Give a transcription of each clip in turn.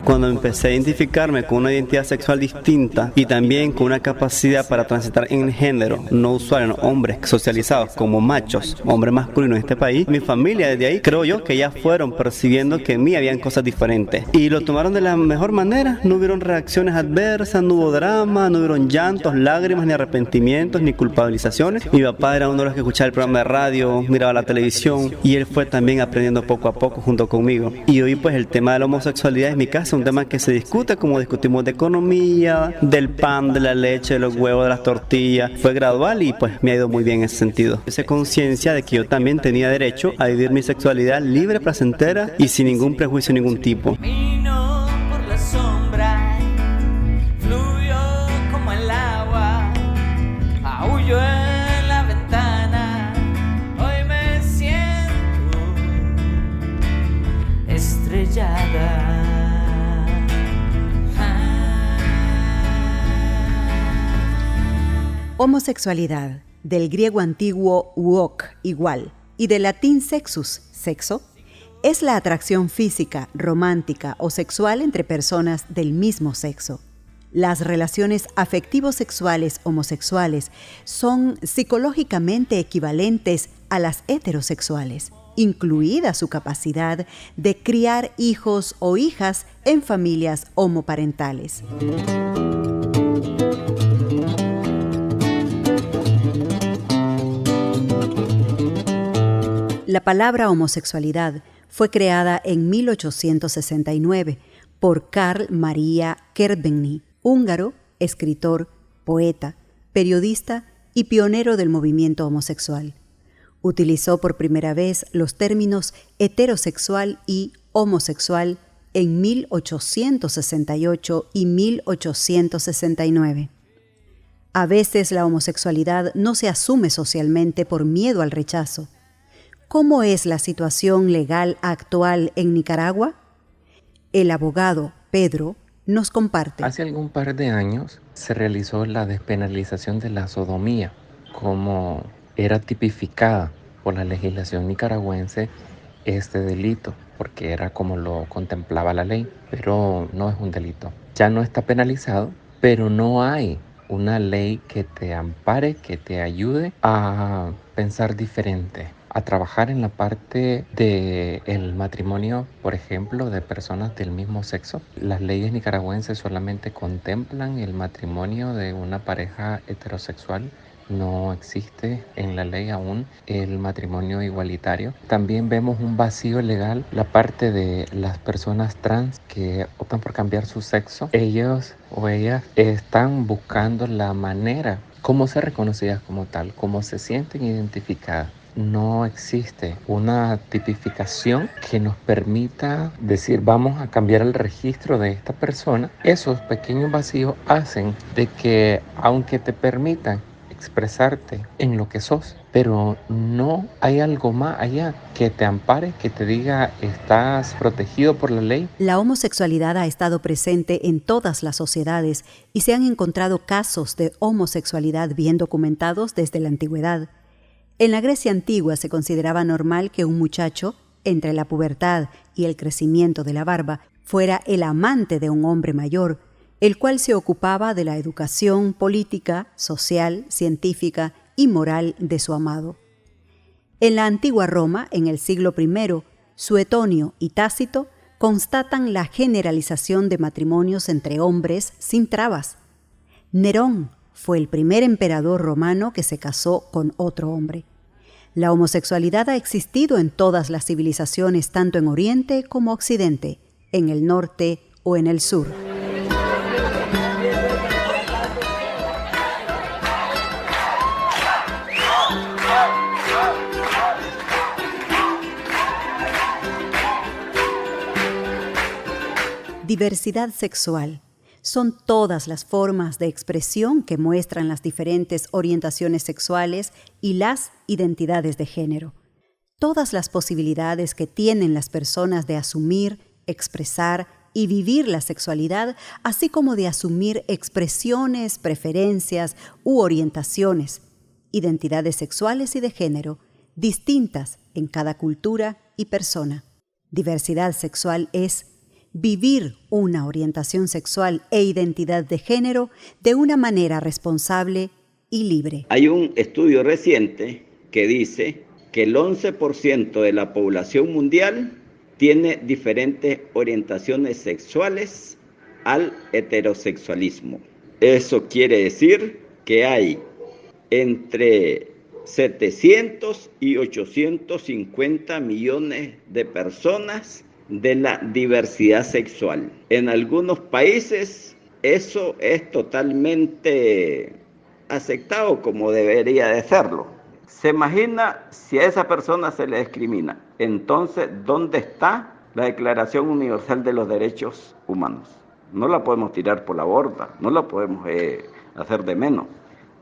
Cuando empecé a identificarme con una identidad sexual distinta y también con una capacidad para transitar en género no usual en hombres socializados como machos, hombres masculinos en este país, mi familia desde ahí creo yo que ya fueron percibiendo que en mí habían cosas diferentes y lo tomaron de la mejor manera. No hubieron reacciones adversas, no hubo drama, no hubieron llantos, lágrimas, ni arrepentimientos, ni culpabilizaciones. Mi papá era uno de los que escuchaba el programa de radio, miraba la televisión y él fue también aprendiendo poco a poco junto conmigo. Y hoy pues el tema de la homosexualidad en mi casa es un tema que se discute como discutimos de economía, del pan, de la leche, de los huevos, de las tortillas. Fue gradual y pues me ha ido muy bien en ese sentido. Hice conciencia de que yo también tenía derecho a vivir mi sexualidad libre, placentera y sin ningún prejuicio de ningún tipo. Camino por la sombra, fluyo como el agua, aullo en la ventana, hoy me siento estrellada. Homosexualidad, del griego antiguo uok, igual, y del latín sexus, sexo, es la atracción física, romántica o sexual entre personas del mismo sexo. Las relaciones afectivo-sexuales homosexuales son psicológicamente equivalentes a las heterosexuales, incluida su capacidad de criar hijos o hijas en familias homoparentales. La palabra homosexualidad fue creada en 1869 por Carl Maria Kertbeny, húngaro, escritor, poeta, periodista y pionero del movimiento homosexual. Utilizó por primera vez los términos heterosexual y homosexual en 1868 y 1869. A veces la homosexualidad no se asume socialmente por miedo al rechazo. ¿Cómo es la situación legal actual en Nicaragua? El abogado Pedro nos comparte. Hace algún par de años se realizó la despenalización de la sodomía, como era tipificada por la legislación nicaragüense este delito, porque era como lo contemplaba la ley, pero no es un delito. Ya no está penalizado, pero no hay una ley que te ampare, que te ayude a pensar diferente, a trabajar en la parte del matrimonio, por ejemplo, de personas del mismo sexo. Las leyes nicaragüenses solamente contemplan el matrimonio de una pareja heterosexual. No existe en la ley aún el matrimonio igualitario. También vemos un vacío legal, la parte de las personas trans que optan por cambiar su sexo. Ellos o ellas están buscando la manera, cómo ser reconocidas como tal, cómo se sienten identificadas. No existe una tipificación que nos permita decir vamos a cambiar el registro de esta persona. Esos pequeños vacíos hacen de que aunque te permitan expresarte en lo que sos, pero no hay algo más allá que te ampare, que te diga estás protegido por la ley. La homosexualidad ha estado presente en todas las sociedades y se han encontrado casos de homosexualidad bien documentados desde la antigüedad. En la Grecia antigua se consideraba normal que un muchacho, entre la pubertad y el crecimiento de la barba, fuera el amante de un hombre mayor, el cual se ocupaba de la educación política, social, científica y moral de su amado. En la antigua Roma, en el siglo I, Suetonio y Tácito constatan la generalización de matrimonios entre hombres sin trabas. Nerón fue el primer emperador romano que se casó con otro hombre. La homosexualidad ha existido en todas las civilizaciones, tanto en Oriente como Occidente, en el norte o en el sur. Diversidad sexual. Son todas las formas de expresión que muestran las diferentes orientaciones sexuales y las identidades de género. Todas las posibilidades que tienen las personas de asumir, expresar y vivir la sexualidad, así como de asumir expresiones, preferencias u orientaciones, identidades sexuales y de género, distintas en cada cultura y persona. Diversidad sexual es vivir una orientación sexual e identidad de género de una manera responsable y libre. Hay un estudio reciente que dice que el 11% de la población mundial tiene diferentes orientaciones sexuales al heterosexualismo. Eso quiere decir que hay entre 700 y 850 millones de personas de la diversidad sexual. En algunos países eso es totalmente aceptado como debería de serlo. Se imagina si a esa persona se le discrimina. Entonces, ¿dónde está la Declaración Universal de los Derechos Humanos? No la podemos tirar por la borda, no la podemos hacer de menos.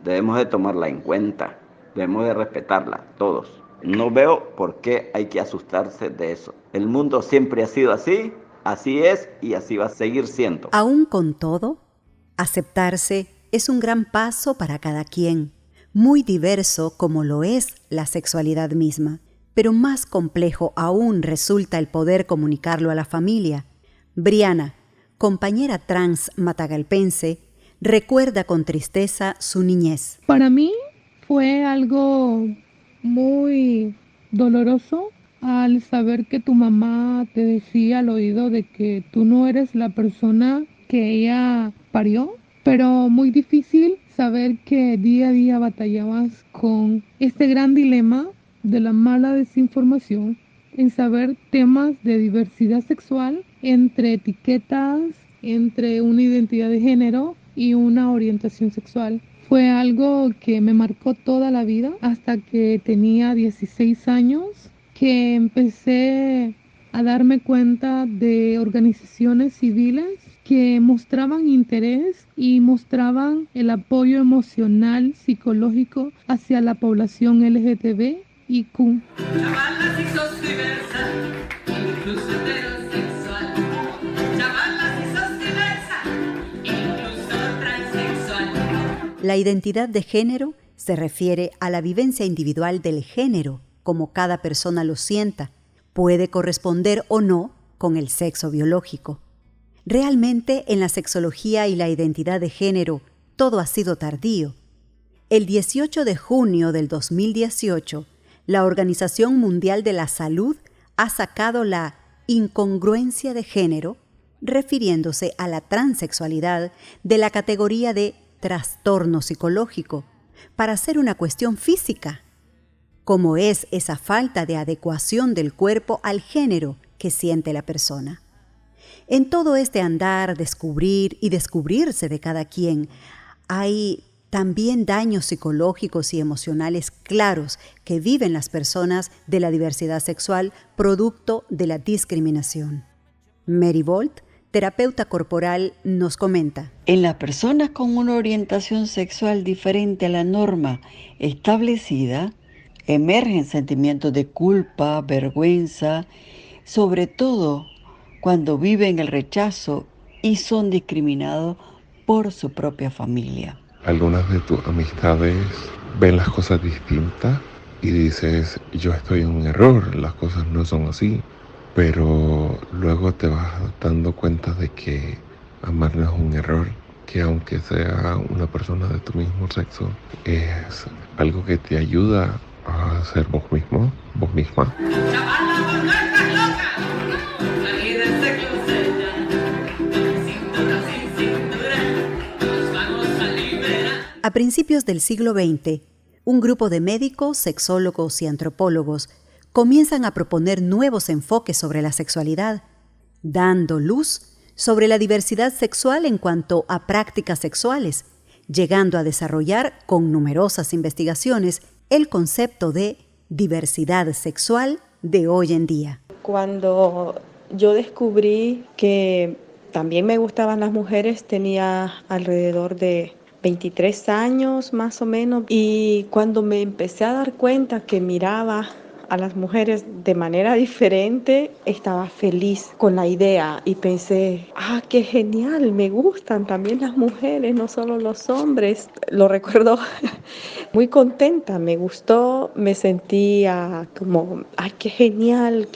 Debemos de tomarla en cuenta, debemos de respetarla todos. No veo por qué hay que asustarse de eso. El mundo siempre ha sido así es y así va a seguir siendo. Aún con todo, aceptarse es un gran paso para cada quien, muy diverso como lo es la sexualidad misma, pero más complejo aún resulta el poder comunicarlo a la familia. Briana, compañera trans matagalpense, recuerda con tristeza su niñez. Para mí fue algo muy doloroso al saber que tu mamá te decía al oído de que tú no eres la persona que ella parió, pero muy difícil saber que día a día batallabas con este gran dilema de la mala desinformación en saber temas de diversidad sexual entre etiquetas, entre una identidad de género y una orientación sexual. Fue algo que me marcó toda la vida hasta que tenía 16 años, que empecé a darme cuenta de organizaciones civiles que mostraban interés y mostraban el apoyo emocional, psicológico hacia la población LGTB y Q. Chavala, si sos diversa, incluso heterosexual. Chavala, si sos diversa, incluso transexual. La identidad de género se refiere a la vivencia individual del género, como cada persona lo sienta. Puede corresponder o no con el sexo biológico. Realmente, en la sexología y la identidad de género, todo ha sido tardío. El 18 de junio del 2018, la Organización Mundial de la Salud ha sacado la incongruencia de género, refiriéndose a la transexualidad, de la categoría de trastorno psicológico, para ser una cuestión física, como es esa falta de adecuación del cuerpo al género que siente la persona. En todo este andar, descubrir y descubrirse de cada quien, hay también daños psicológicos y emocionales claros que viven las personas de la diversidad sexual producto de la discriminación. Mary Bolt, terapeuta corporal, nos comenta. En las personas con una orientación sexual diferente a la norma establecida, emergen sentimientos de culpa, vergüenza, sobre todo cuando viven el rechazo y son discriminados por su propia familia. Algunas de tus amistades ven las cosas distintas y dices, yo estoy en un error, las cosas no son así. Pero luego te vas dando cuenta de que amar no es un error, que aunque sea una persona de tu mismo sexo, es algo que te ayuda a ser vos mismo, vos misma. Chavala, vos no estás loca. Salí del closet ya. Con cintura, sin cintura, nos vamos a liberar. A principios del siglo XX, un grupo de médicos, sexólogos y antropólogos comienzan a proponer nuevos enfoques sobre la sexualidad, dando luz sobre la diversidad sexual en cuanto a prácticas sexuales, llegando a desarrollar con numerosas investigaciones el concepto de diversidad sexual de hoy en día. Cuando yo descubrí que también me gustaban las mujeres, tenía alrededor de 23 años más o menos, y cuando me empecé a dar cuenta que miraba a las mujeres de manera diferente, estaba feliz con la idea y pensé, qué genial, me gustan también las mujeres, no solo los hombres. Lo recuerdo muy contenta, me gustó, me sentía como, qué genial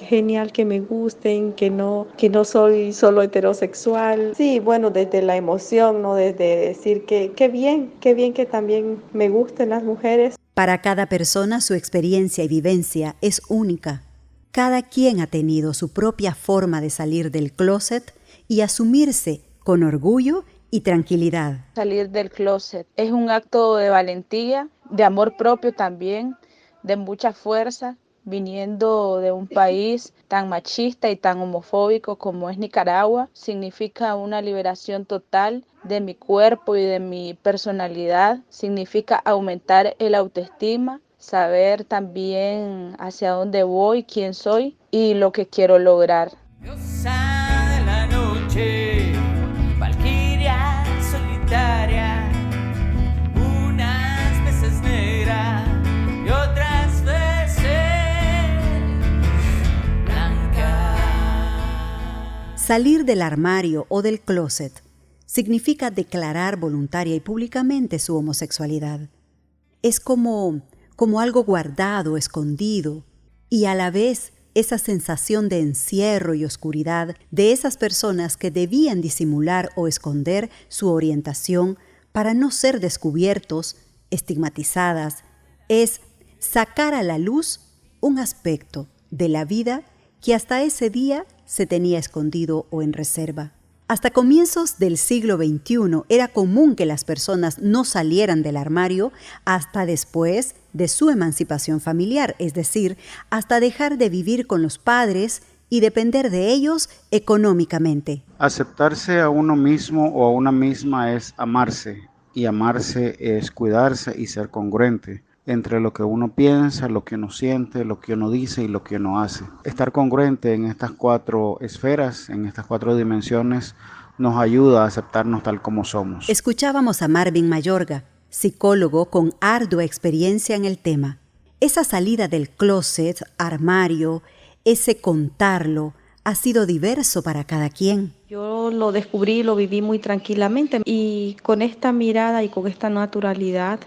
que me gusten, que no soy solo heterosexual. Sí, bueno, desde la emoción, ¿no? Desde decir que qué bien que también me gusten las mujeres. Para cada persona su experiencia y vivencia es única. Cada quien ha tenido su propia forma de salir del closet y asumirse con orgullo y tranquilidad. Salir del closet es un acto de valentía, de amor propio también, de mucha fuerza, viniendo de un país tan machista y tan homofóbico como es Nicaragua. Significa una liberación total de mi cuerpo y de mi personalidad. Significa aumentar el autoestima, saber también hacia dónde voy, quién soy y lo que quiero lograr. Diosa de la noche, valquiria solitaria, unas veces negra y otras veces blanca. Salir del armario o del closet significa declarar voluntaria y públicamente su homosexualidad. Es como algo guardado, escondido, y a la vez esa sensación de encierro y oscuridad de esas personas que debían disimular o esconder su orientación para no ser descubiertos, estigmatizadas, es sacar a la luz un aspecto de la vida que hasta ese día se tenía escondido o en reserva. Hasta comienzos del siglo XXI era común que las personas no salieran del armario hasta después de su emancipación familiar, es decir, hasta dejar de vivir con los padres y depender de ellos económicamente. Aceptarse a uno mismo o a una misma es amarse, y amarse es cuidarse y ser congruente entre lo que uno piensa, lo que uno siente, lo que uno dice y lo que uno hace. Estar congruente en estas 4 esferas, en estas 4 dimensiones, nos ayuda a aceptarnos tal como somos. Escuchábamos a Marvin Mayorga, psicólogo con ardua experiencia en el tema. Esa salida del closet, armario, ese contarlo, ha sido diverso para cada quien. Yo lo descubrí, lo viví muy tranquilamente y con esta mirada y con esta naturalidad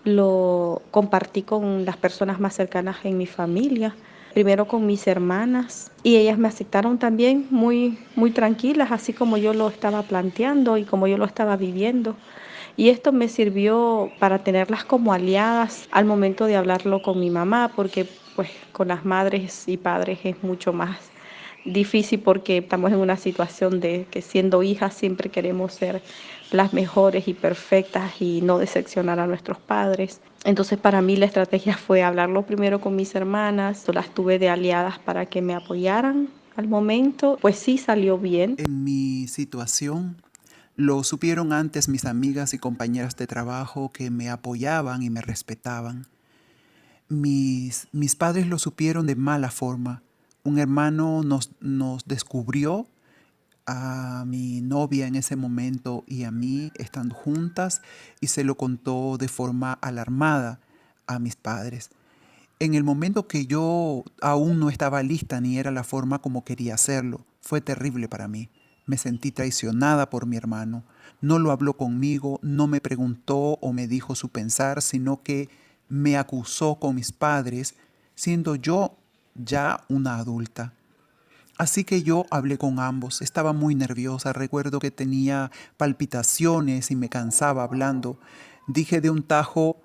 lo compartí con las personas más cercanas en mi familia, primero con mis hermanas, y ellas me aceptaron también muy tranquilas, así como yo lo estaba planteando y como yo lo estaba viviendo. Y esto me sirvió para tenerlas como aliadas al momento de hablarlo con mi mamá, porque pues con las madres y padres es mucho más difícil porque estamos en una situación de que siendo hijas siempre queremos ser las mejores y perfectas y no decepcionar a nuestros padres. Entonces para mí la estrategia fue hablarlo primero con mis hermanas, las tuve de aliadas para que me apoyaran al momento, pues sí salió bien. En mi situación lo supieron antes mis amigas y compañeras de trabajo que me apoyaban y me respetaban. Mis padres lo supieron de mala forma. Un hermano nos descubrió a mi novia en ese momento y a mí estando juntas y se lo contó de forma alarmada a mis padres. En el momento que yo aún no estaba lista ni era la forma como quería hacerlo, fue terrible para mí. Me sentí traicionada por mi hermano. No lo habló conmigo, no me preguntó o me dijo su pensar, sino que me acusó con mis padres, siendo yo ya una adulta. Así que yo hablé con ambos, estaba muy nerviosa, recuerdo que tenía palpitaciones y me cansaba hablando. Dije de un tajo,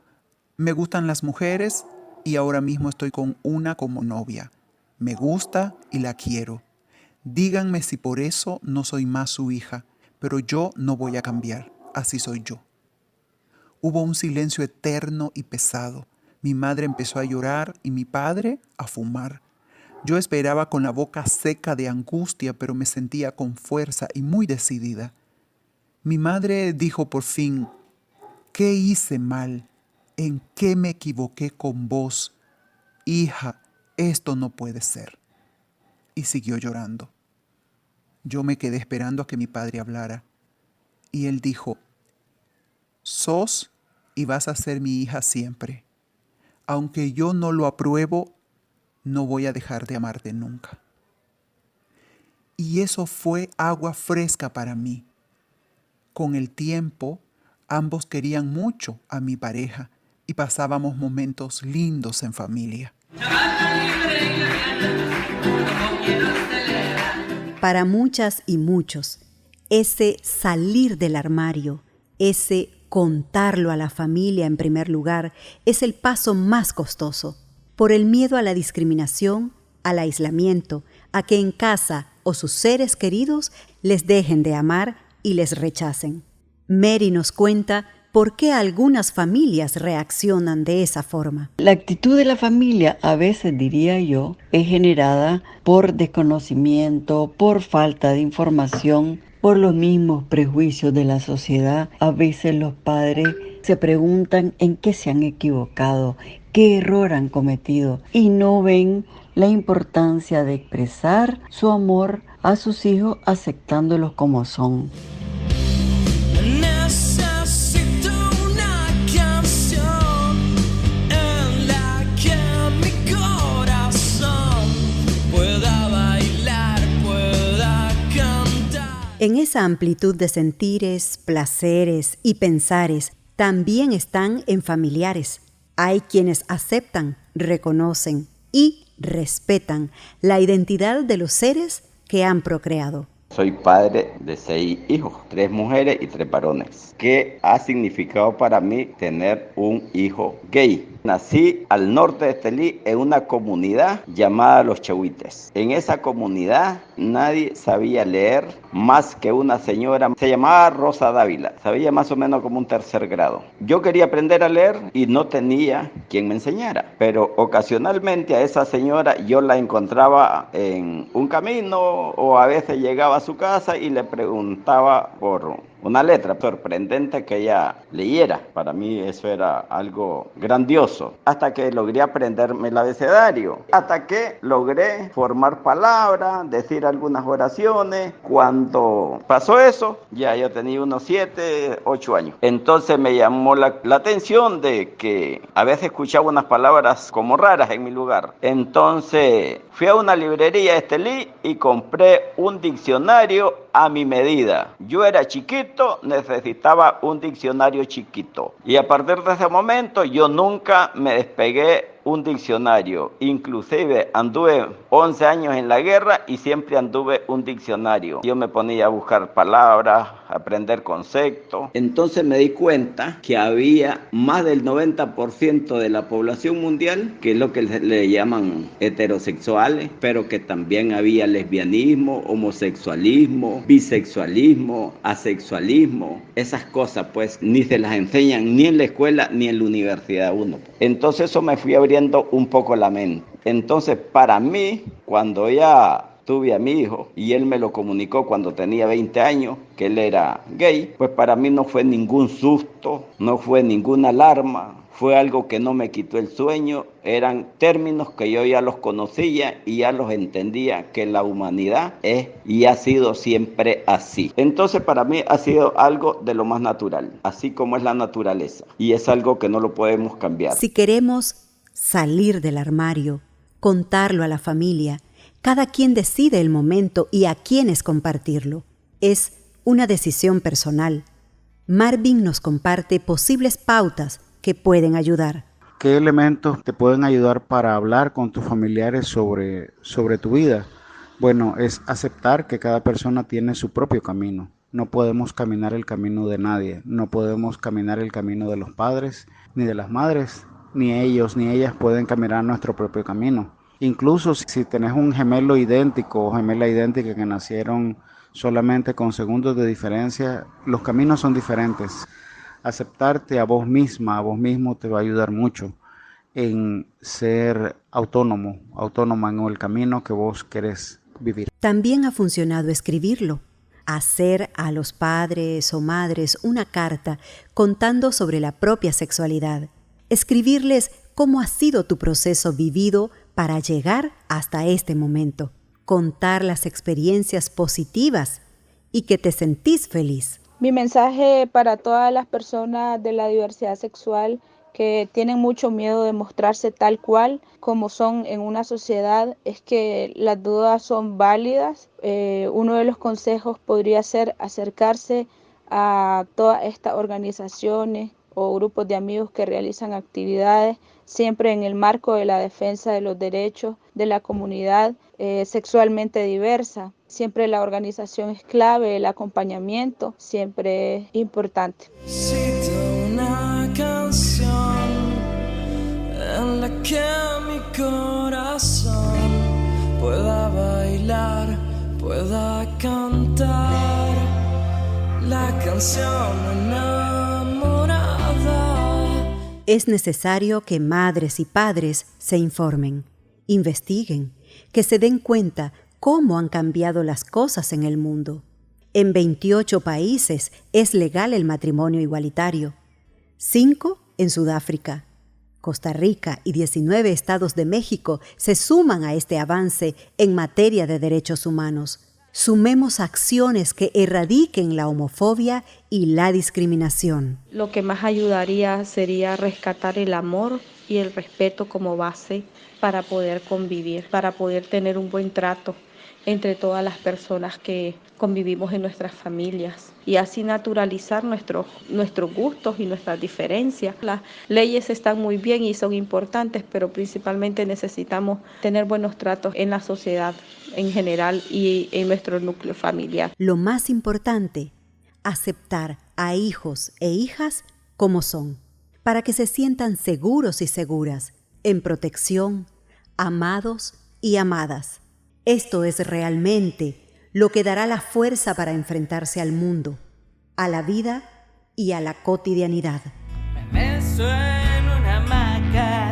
me gustan las mujeres y ahora mismo estoy con una como novia. Me gusta y la quiero. Díganme si por eso no soy más su hija, pero yo no voy a cambiar, así soy yo. Hubo un silencio eterno y pesado. Mi madre empezó a llorar y mi padre a fumar. Yo esperaba con la boca seca de angustia, pero me sentía con fuerza y muy decidida. Mi madre dijo por fin, ¿qué hice mal? ¿En qué me equivoqué con vos? Hija, esto no puede ser. Y siguió llorando. Yo me quedé esperando a que mi padre hablara. Y él dijo, sos y vas a ser mi hija siempre. Aunque yo no lo apruebo, no voy a dejar de amarte nunca. Y eso fue agua fresca para mí. Con el tiempo, ambos querían mucho a mi pareja y pasábamos momentos lindos en familia. Para muchas y muchos, ese salir del armario, ese contarlo a la familia en primer lugar, es el paso más costoso, por el miedo a la discriminación, al aislamiento, a que en casa o sus seres queridos les dejen de amar y les rechacen. Mary nos cuenta por qué algunas familias reaccionan de esa forma. La actitud de la familia, a veces diría yo, es generada por desconocimiento, por falta de información, por los mismos prejuicios de la sociedad. A veces los padres se preguntan en qué se han equivocado, qué error han cometido y no ven la importancia de expresar su amor a sus hijos aceptándolos como son. Necesito una canción en la que mi corazón pueda bailar, pueda cantar. En esa amplitud de sentires, placeres y pensares también están en familiares. Hay quienes aceptan, reconocen y respetan la identidad de los seres que han procreado. Soy padre de 6 hijos, 3 mujeres y 3 varones. ¿Qué ha significado para mí tener un hijo gay? Nací al norte de Estelí en una comunidad llamada Los Chahuites. En esa comunidad nadie sabía leer más que una señora, se llamaba Rosa Dávila, sabía más o menos como un 3er grado. Yo quería aprender a leer y no tenía quien me enseñara, pero ocasionalmente a esa señora yo la encontraba en un camino o a veces llegaba a su casa y le preguntaba por una letra sorprendente que ella leyera. Para mí eso era algo grandioso. Hasta que logré aprenderme el abecedario. Hasta que logré formar palabras, decir algunas oraciones. Cuando pasó eso, ya yo tenía unos 7, 8 años. Entonces me llamó la atención de que a veces escuchaba unas palabras como raras en mi lugar. Entonces fui a una librería de Estelí y compré un diccionario a mi medida. Yo era chiquito, necesitaba un diccionario chiquito. Y a partir de ese momento yo nunca me despegué un diccionario. Inclusive anduve 11 años en la guerra y siempre anduve un diccionario. Yo me ponía a buscar palabras, a aprender conceptos. Entonces me di cuenta que había más del 90% de la población mundial, que es lo que le llaman heterosexuales, pero que también había lesbianismo, homosexualismo, bisexualismo, asexualismo. Esas cosas pues ni se las enseñan ni en la escuela ni en la universidad uno. Entonces eso me fui abriendo un poco la mente. Entonces para mí, cuando ya tuve a mi hijo y él me lo comunicó cuando tenía 20 años que él era gay, pues para mí no fue ningún susto, no fue ninguna alarma, fue algo que no me quitó el sueño. Eran términos que yo ya los conocía y ya los entendía, que la humanidad es y ha sido siempre así. Entonces para mí ha sido algo de lo más natural, así como es la naturaleza, y es algo que no lo podemos cambiar. Si queremos salir del armario, contarlo a la familia, cada quien decide el momento y a quiénes compartirlo. Es una decisión personal. Marvin nos comparte posibles pautas que pueden ayudar. ¿Qué elementos te pueden ayudar para hablar con tus familiares sobre tu vida? Bueno, es aceptar que cada persona tiene su propio camino. No podemos caminar el camino de nadie. No podemos caminar el camino de los padres ni de las madres. Ni ellos ni ellas pueden caminar nuestro propio camino. Incluso si tenés un gemelo idéntico o gemela idéntica que nacieron solamente con segundos de diferencia, los caminos son diferentes. Aceptarte a vos misma, a vos mismo te va a ayudar mucho en ser autónoma en el camino que vos querés vivir. También ha funcionado escribirlo. Hacer a los padres o madres una carta contando sobre la propia sexualidad. Escribirles cómo ha sido tu proceso vivido para llegar hasta este momento. Contar las experiencias positivas y que te sentís feliz. Mi mensaje para todas las personas de la diversidad sexual que tienen mucho miedo de mostrarse tal cual como son en una sociedad, es que las dudas son válidas. Uno de los consejos podría ser acercarse a todas estas organizaciones o grupos de amigos que realizan actividades siempre en el marco de la defensa de los derechos de la comunidad sexualmente diversa. Siempre la organización es clave, el acompañamiento siempre es importante. Una canción en la que mi corazón pueda bailar, pueda cantar la canción enamorada. Es necesario que madres y padres se informen, investiguen, que se den cuenta cómo han cambiado las cosas en el mundo. En 28 países es legal el matrimonio igualitario, 5 en Sudáfrica. Costa Rica y 19 estados de México se suman a este avance en materia de derechos humanos. Sumemos acciones que erradiquen la homofobia y la discriminación. Lo que más ayudaría sería rescatar el amor y el respeto como base para poder convivir, para poder tener un buen trato entre todas las personas que convivimos en nuestras familias y así naturalizar nuestros gustos y nuestras diferencias. Las leyes están muy bien y son importantes, pero principalmente necesitamos tener buenos tratos en la sociedad en general y en nuestro núcleo familiar. Lo más importante, aceptar a hijos e hijas como son, para que se sientan seguros y seguras, en protección, amados y amadas. Esto es realmente lo que dará la fuerza para enfrentarse al mundo, a la vida y a la cotidianidad. Me meso en una hamaca